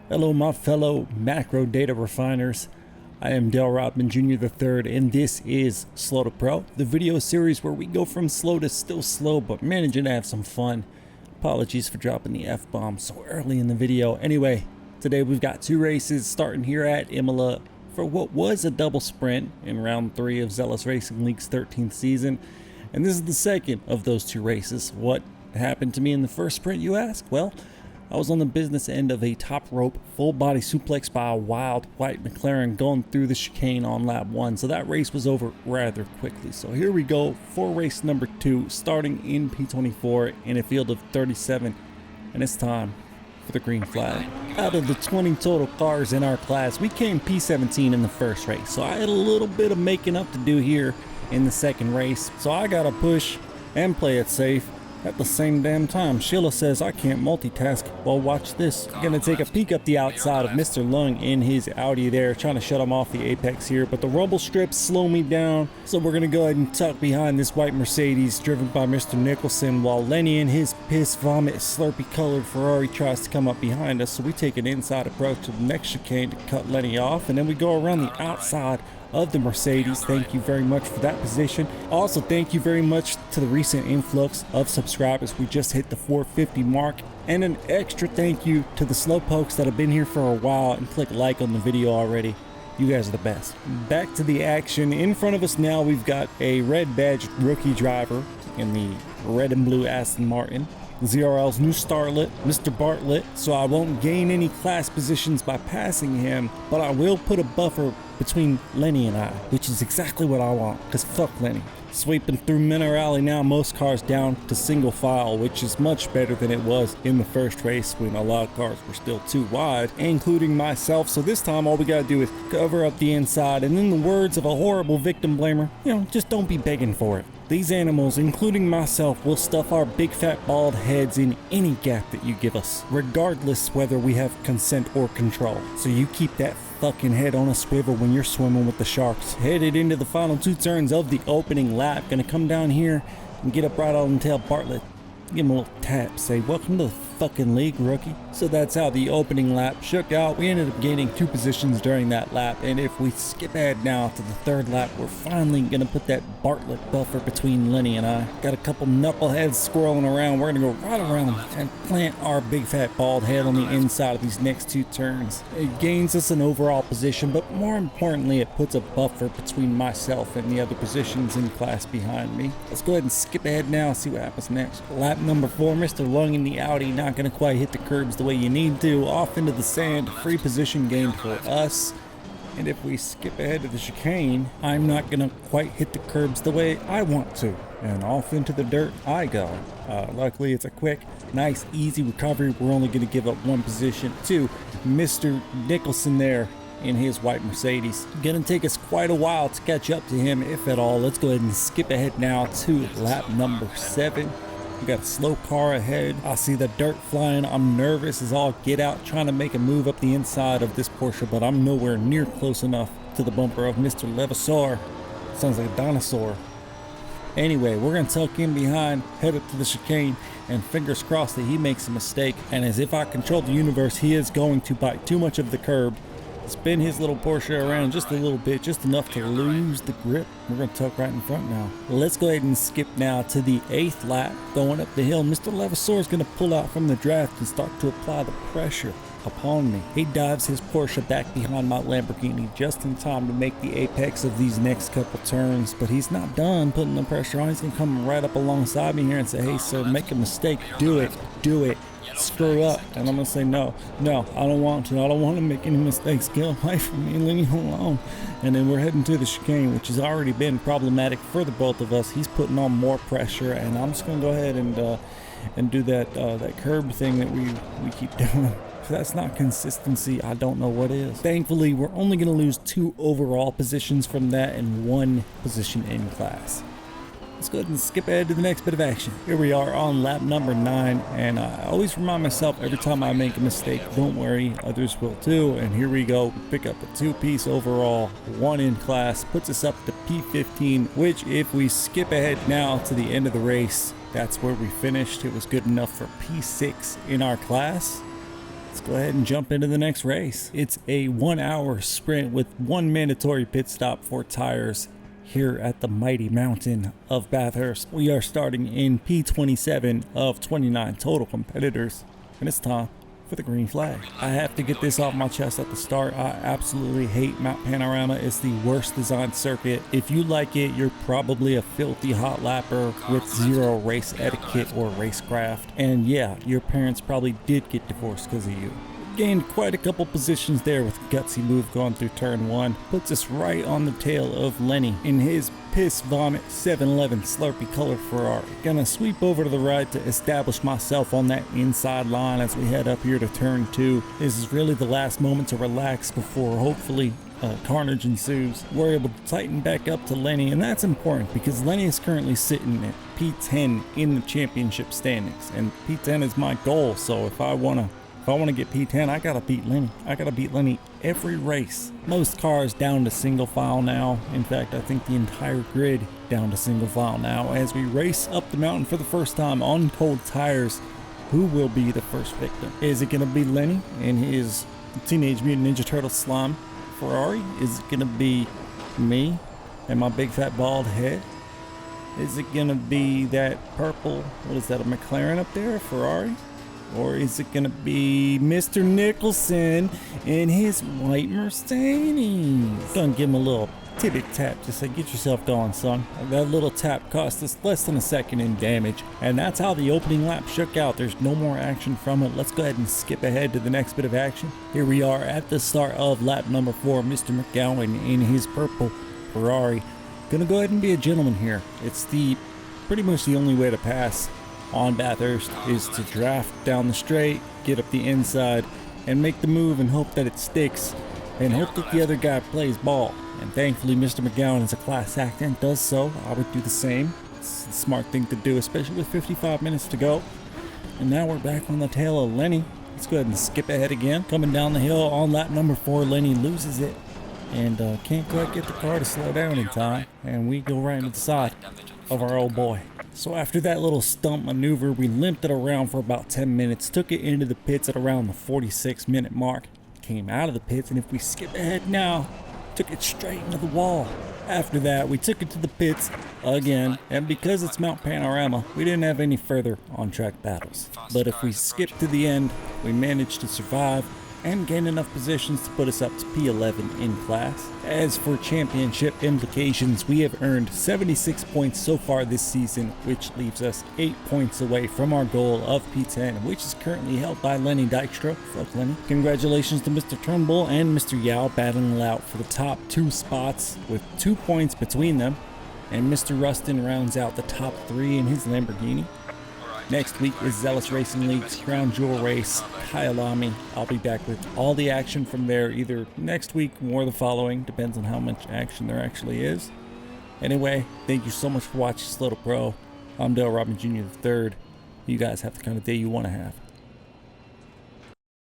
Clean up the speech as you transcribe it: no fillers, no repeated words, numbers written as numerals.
Hello my fellow macro data refiners. I am Dale Rodman Jr. III and this is Slow to Pro, the video series where we go from slow to still slow but managing to have some fun. Apologies for dropping the F-bomb so early in the video. Anyway, today we've got two races starting here at Imola for what was a double sprint in round 3 of Zealous Racing League's 13th season. And this is the second of those two races. What happened to me in the first sprint, you ask? Well, I was on the business end of a top rope full body suplex by a wild white McLaren going through the chicane on lap 1, so that race was over rather quickly. So here we go for race number 2, starting in P24 in a field of 37, and it's time for the green flag. Out of the 20 total cars in our class, we came P17 in the first race, so I had a little bit of making up to do here in the second race, so I gotta push and play it safe at the same damn time. Sheila says I can't multitask. Well, watch this. Gonna take a peek up the outside of Mr. Lung in his Audi there, trying to shut him off the apex here, but the rumble strips slow me down, so we're gonna go ahead and tuck behind this white Mercedes driven by Mr. Nicholson, while Lenny in his piss vomit slurpy colored Ferrari tries to come up behind us. So we take an inside approach to the next chicane to cut Lenny off, and then we go around the outside of the Mercedes. Thank you very much for that position. Also, thank you very much to the recent influx of subscribers. We just hit the 450 mark, and an extra thank you to the slowpokes that have been here for a while and click like on the video already. You guys are the best. Back to the action. In front of us now, we've got a red badged rookie driver in the red and blue Aston Martin, ZRL's new starlet, Mr. Bartlett, so I won't gain any class positions by passing him, but I will put a buffer between Lenny and I, which is exactly what I want, because fuck Lenny. Sweeping through Minor Alley now, most cars down to single file, which is much better than it was in the first race when a lot of cars were still too wide, including myself. So this time all we gotta do is cover up the inside, and in the words of a horrible victim blamer, just don't be begging for it. These animals, including myself, will stuff our big fat bald heads in any gap that you give us, regardless whether we have consent or control. So you keep that fucking head on a swivel when you're swimming with the sharks. Headed into the final 2 turns of the opening lap. Gonna come down here and get up right on tail Bartlett. Give him a little tap, say welcome to the fucking league, rookie. So that's how the opening lap shook out. We ended up gaining 2 positions during that lap, and if we skip ahead now to the 3rd lap, we're finally gonna put that Bartlett buffer between Lenny and I. Got a couple knuckleheads swirling around. We're gonna go right around and plant our big fat bald head on the inside of these next 2 turns. It gains us an overall position, but more importantly, it puts a buffer between myself and the other positions in class behind me. Let's go ahead and skip ahead now, see what happens next. Lap number 4, Mr. Lung in the Audi, not gonna quite hit the curbs the way you need to. Off into the sand, free position gained for us. And if we skip ahead to the chicane, I'm not gonna quite hit the curbs the way I want to, and off into the dirt I go. Luckily it's a quick, nice, easy recovery. We're only gonna give up 1 position to Mr. Nicholson there in his white Mercedes. Gonna take us quite a while to catch up to him, if at all. Let's go ahead and skip ahead now to lap number 7. We got a slow car ahead. I see the dirt flying. I'm nervous as all get out, trying to make a move up the inside of this Porsche, but I'm nowhere near close enough to the bumper of Mr. Levasseur. Sounds like a dinosaur. Anyway, we're gonna tuck in behind, head up to the chicane, and fingers crossed that he makes a mistake. And as if I control the universe, he is going to bite too much of the curb, spin his little Porsche around just a little bit, just enough to lose the grip. We're gonna tuck right in front now. Let's go ahead and skip now to the 8th lap. Going up the hill, Mr. Levasseur is gonna pull out from the draft and start to apply the pressure upon me. He dives his Porsche back behind my Lamborghini just in time to make the apex of these next couple turns, but he's not done putting the pressure on. He's gonna come right up alongside me here and say, hey sir, make a mistake, do it, screw up. And I'm gonna say no, I don't want to make any mistakes. Get away from me, leave me alone. And then we're heading to the chicane, which has already been problematic for the both of us. He's putting on more pressure, and I'm just gonna go ahead and do that curb thing that we keep doing. If that's not consistency, I don't know what is. Thankfully, we're only gonna lose 2 overall positions from that and 1 position in class. Let's go ahead and skip ahead to the next bit of action. Here we are on lap number 9, and I always remind myself every time I make a mistake, don't worry, others will too. And here we go, pick up a 2-piece overall, 1 in class, puts us up to P15, which if we skip ahead now to the end of the race, that's where we finished. It was good enough for P6 in our class. let's go ahead and jump into the next race. It's a 1 hour sprint with one mandatory pit stop for tires here at the mighty mountain of Bathurst. We are starting in P27 of 29 total competitors, and it's time for the green flag. I have to get this off my chest at the start. I absolutely hate Mount Panorama. It's the worst designed circuit. If you like it, you're probably a filthy hot lapper with zero race etiquette or racecraft. And yeah, your parents probably did get divorced because of you. Gained quite a couple positions there with a gutsy move going through turn 1. Puts us right on the tail of Lenny in his piss vomit 711 Slurpee colored Ferrari. Gonna sweep over to the right to establish myself on that inside line as we head up here to turn 2. This is really the last moment to relax before hopefully carnage ensues. We're able to tighten back up to Lenny, and that's important because Lenny is currently sitting at P10 in the championship standings, and P10 is my goal. So if I want to get P10, I gotta beat Lenny. I gotta beat Lenny every race. Most cars down to single file now. In fact, I think the entire grid down to single file now. As we race up the mountain for the first time on cold tires, who will be the first victim? Is it gonna be Lenny in his Teenage Mutant Ninja Turtle slime Ferrari? Is it gonna be me and my big fat bald head? Is it gonna be that purple, what is that, a McLaren up there, a Ferrari? Or is it gonna be Mr. Nicholson in his white Mercedes? Gonna give him a little tippet tap, just say, get yourself going, son. That little tap cost us less than a second in damage, and that's how the opening lap shook out. There's no more action from it. Let's go ahead and skip ahead to the next bit of action. Here we are at the start of lap number 4. Mr. McGowan in his purple Ferrari. Gonna go ahead and be a gentleman here. It's pretty much the only way to pass on Bathurst is to draft down the straight, get up the inside, and make the move and hope that it sticks, and hope that the other guy plays ball. And thankfully Mr. McGowan is a class act and does so. I would do the same. It's a smart thing to do, especially with 55 minutes to go. And now we're back on the tail of Lenny. Let's go ahead and skip ahead again. Coming down the hill on lap number 4, Lenny loses it and can't quite get the car to slow down in time, and we go right into the side of our old boy. So after that little stunt maneuver, we limped it around for about 10 minutes, took it into the pits at around the 46-minute mark, came out of the pits, and if we skip ahead now, took it straight into the wall. After that, we took it to the pits again, and because it's Mount Panorama, we didn't have any further on-track battles. But if we skip to the end, we managed to survive and gain enough positions to put us up to P11 in class. As for championship implications, we have earned 76 points so far this season, which leaves us 8 points away from our goal of P10, which is currently held by Lenny Dykstra. Fuck Lenny. Congratulations to Mr. Turnbull and Mr. Yao battling it out for the top 2 spots with 2 points between them, and Mr. Rustin rounds out the top 3 in his Lamborghini. Next week is Zealous Racing League's Crown Jewel race, Kyalami. I'll be back with all the action from there either next week or the following, depends on how much action there actually is. Anyway, thank you so much for watching Slow to Pro. I'm Dale Robin Jr. III. You guys have the kind of day you want to have.